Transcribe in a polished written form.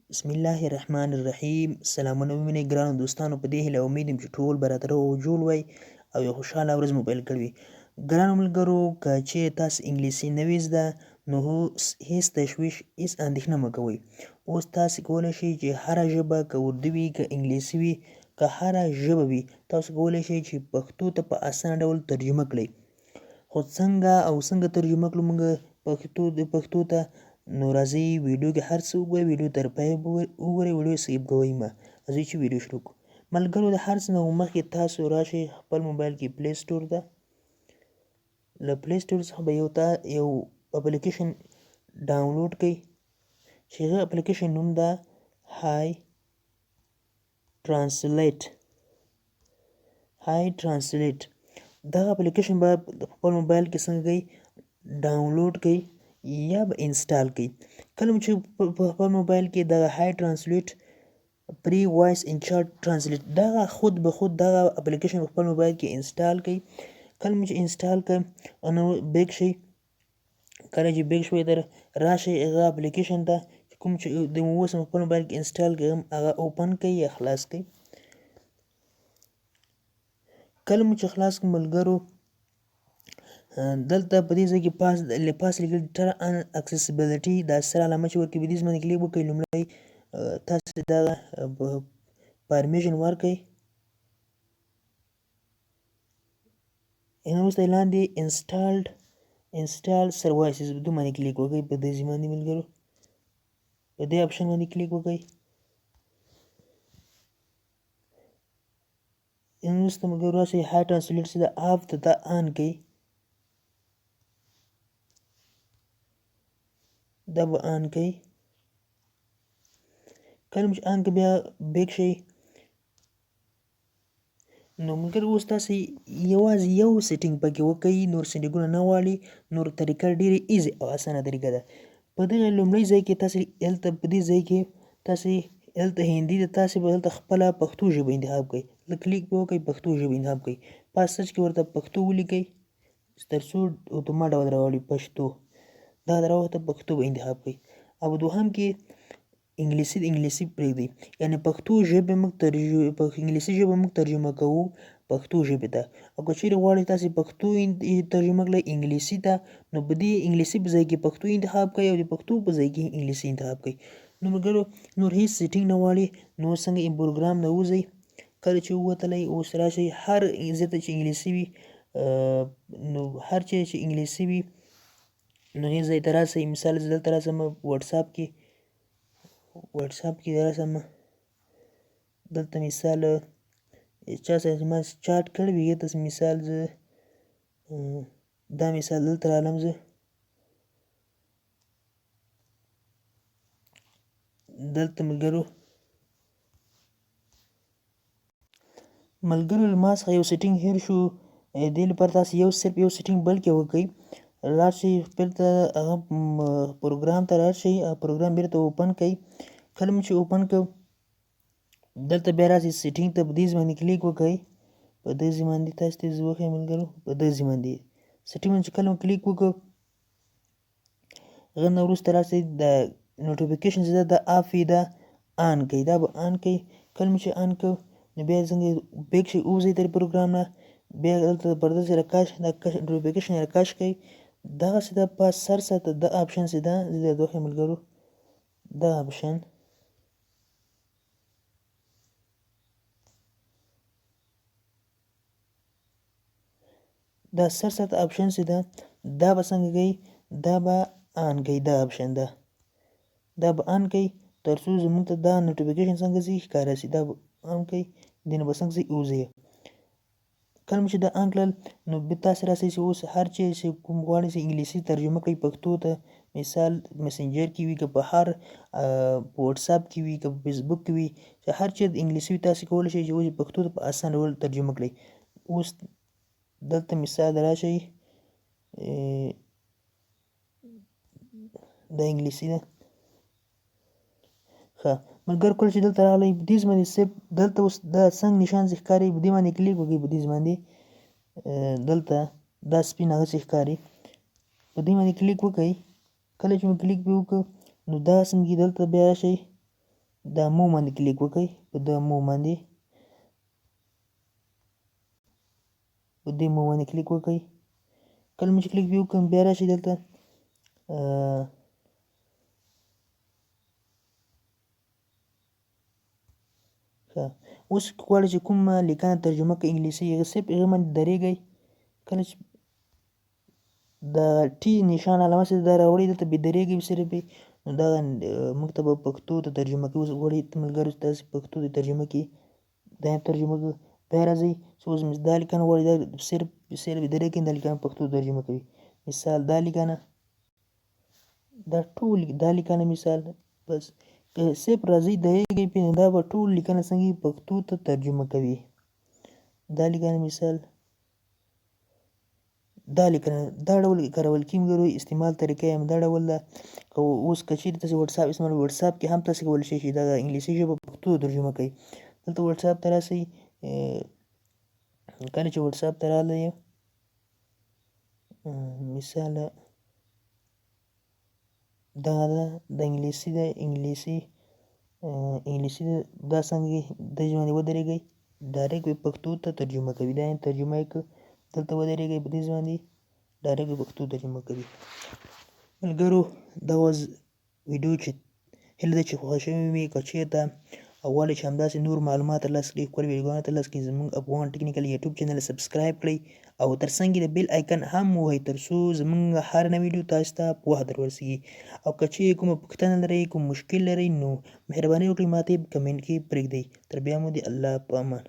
بسم الله الرحمن الرحیم. سلامونه ومنئ ګرانو دوستانو، په دې هیله امید یم چې ټول به راته روغ او جوړ وئ او یو خوشحاله ورځ مو پیل کړې وي. ګرانو ملګرو، که چیرې تاسو انګلیسي نوي زده نو هېڅ تشویش، هېڅ اندېښنه مه کوئ. اوس تاسې کولی شئ چې هره ژبه، که اردو وي که انګلیسي وي که هره ژبه وي، تاسو کولی شئ چې پښتو ته په اسانه ډول ترجمه کړئ. خو څنګه ترجمه کړو موږ پښتو ته؟ نو راځئ ویډیو کې هر څه وګورئ، ویډیو تر پایه وګورئ، ویډیو سکیپ کوئ مه. راځئ چې ویډیو شروع کړو. ملګرو، د هر څه نه مخکې تاسو راشئ خپل موبایل کې پلی سټور ته. له پلی سټور څخه به یو اپلیکیشن ډاونلوډ کړئ چې هغه اپلیکیشن نوم ده های ټرانسلیټ. دغه اپلیکیشن به خپل موبایل کې څنګه کوئ؟ ډاونلوډ کړئ یا به انسټال کړئ. کله چې په خپل موبایل کې دغه های ټرانسلیټ پری وایس ان چارټ ټرانسلیټ دغه خود به خود دغه اپلیکیشن په خپل موبایل کې انسټال کړئ. کله چې انسټال کړئ نو بیک شئ. کله چې بیک شوئ راشئ هغه اپلیکیشن ته کوم چې د اوس په خپل موبایل کې انسټال کړم هغه اوپن کړئ یا خلاص کړئ. کله مو چې خلاص کړم ملګرو، دلته په دې ځای کې پاس لیکل ټر ان اکسیسیبیلیټي دا سره علامه چې ورکوي په دې باندې کلیک وکړئ. لومړی تاسې دغه پرمیشن ورکړئ. وروسته لاندې انسټال سروایسز په دې باندې کلیک وکړئ. په دې باندې ملګرو په دې آپشن باندې کلیک وکړئ. وروسته ملګرو راشئ های ټرانسلیټ چې د اف ته دا آن کړئ. دا به آن کړئ. کله چې آن کړئ بیا بیک شئ. نو ملګرو اوس تاسې یوازې یو سیټینګ پکې وکړئ، نور سیټینګونه نه غواړي. نور طریقه ډېرې ایزي او اسانه طریقه ده. په دغه لومړي ځای کې تاسې هلته په دې ځای کې تاسې هلته هندي ده، تاسې به هلته خپله پښتو ژبه انتخاب کړئ. کلیک به وکړئ، پښتو ژبه انتخاب کړئ. پاس سرچ کې ورته پښتو ولیکئ تر څو اتومات ډول راوړي پښتو. دا راوخته پښتو به انتخاب کړئ. او دوهم کې انګلیسي پرېږدئ، یعنې پښتو ژبه موږ انګلیسي ژبه موږ ترجمه کوو پښتو ژبې ته. او که چیرې غواړئ تاسې پښتو ترجمه کړئ انګلیسي ته، نو په دې انګلیسي په ځای کې پښتو انتخاب کړئ او د پښتو په ځای کې انګلیسي انتخاب کړئ. نو ملګرو نور هېڅ سیټینګ نه غواړي. نو څنګه پروګرام نه وځئ. کله چې ووتلی اوس راشئ هر ځای ته چې انګلیسي وي، نو هر چیرې چې انګلیسي وي نو هېڅ ځای ته راسئ. مثال زه دلته راسم وټساپ کې راسم. دلته مثال چا سره چې ما چاټ کړی وي داسې مثال زه دا مثال دلته رالم. زه دلته ملګرو ما څخه یو سیټینګ هیر شو. دې لپاره تاسې صرف یو سیټینګ بل کې وکړئ. راشئ بیرته هغه پروګرام ته راشئ، پروګرام بیرته اوپن کړئ. کله مو چې اوپن کړ دلته بیا راشئ سیټینګ ته په دې باندې کلیک وکړئ. په دې باندې تاسو ته وښیم ملګرو، په دې باندې سیټینګ باندې چې کله مو کلیک وکړ هغه نه وروسته راشئ د نوټیفیکیشن چې ده د آف وي دا آن کړئ. دا به آن کړئ. کله مو چې آن کړ نو بیا څنګه بیک شئ، ووځئ تر پروګرام نه. بیا دلته پرداسې نوټیفیکیشن راکش کړئ. دغسې ده په سر ساته د آپشن چې ده زه درته وښیم ملګرو. دا آپشن دا سر ساته آپشن چې ده دا به څنګه کوئ؟ دا به آن کړئ. دا آپشن ده دا به آن کړئ تر څو زموږ ته دا نوټیفیکیشن څنګه شي ښکاره شي. دا به آن کړئ، دې نه به څنګه شي وځئ. کله مو چې دا آن کړل نو بیا تاسې راسئ چې اوس هر چیرې چې کوم غواړئ چې انګلیسي ترجمه کړئ پښتو ته، مثال مسنجر کې وي که په هر په وټساپ کې وي که په فیسبوک کې وي، چې هر چیرې د انګلیسي وي تاسې کولی شئ چې اوس پښتو ته په اسانه ډول ترجمه کړئ. اوس دلته مثال راشئ دا انګلیسي ده. ښه ملګرو، کله چې دلته راغلی په دې باندې صرف دلته اوس دا څنګ نشان چې ښکاري په دې باندې کلیک وکړئ. په دې باندې دلته دا سپین هغسې ښکاري، په دې باندې کلیک وکړئ. کله چې مو کلیک پرې وکړ نو داسې دلته بیا راشئ دا مو باندې کلیک وکړئ، په دا مو باندې کلیک وکړئ. کله مو چې کلیک وکړم بیا راشئ دلته ښه. اوس غواړئ چې کومه لیکنه ترجمه کړئ انګلیسي هغه صرف هغه باندې درېږئ. کله چې د ټي نشان علامه چې دا راوړئ دلته بې درېږئ صرف یې نو دغه موږ ته به پښتو ته ترجمه کوي. اوس غواړئ ملګرو چې تاسې پښتو ته ترجمه کړي دا یې ترجمه کړو. بیا راځئ چې اوس دا لیکنه غواړئ دا صرف یې درېږئ دا لیکنه پښتو ترجمه کوي. مثال دا لیکنه دا ټول دا لیکنه مثال بس که صرف راځئ درېږئ پرې نو دا به ټول لیکنه څنګه پښتو ته ترجمه کوي. دا لیکنه مثال دا لیکنه دا ډول کارول کېږي ملګرو. استعمال طریقه یې همدا ډول ده. که اوس که چېرې تاسې وټساپ استعمالوئ وټساپ کې هم تاسې کولی شئ چې دغه انګلیسي ژبه پښتو ته ترجمه کړئ. دلته وټساپ ته راسئ. کله چې وټساپ ته راغلی مثال دغه ده د انګلیسي ده انګلیسي دا څنګه د باندې ودرېږئ ډایرکټ به پښتو ته ترجمه کوي. دا یې ترجمه یې کړ دلته ودرېږئ په دې باندې ډایرکټ به پښتو ترجمه کوي. ملګرو دا واز ویډیو چې هیله ده چې خوښه شوې وي. که چېرته غواړئ چې همداسې نور معلومات ترلاسه کړئ ښکلي ویډیوګانې ترلاسه کړئ زموږ افغان ټیکنیکل یوټیوب چینل سبسکرایب کړئ او تر څنګ یې د بیل آیکن هم ووهئ تر څو زموږ هر نوې ویډیو تاسو ته په وخت در ورسیږي. او که چېرې کومه پوښتنه لرئ کوم مشکل لرئ نو مهرباني وکړئ ماته یې په کمنټ کې پرېږدئ. تر بیا مو د الله په امان.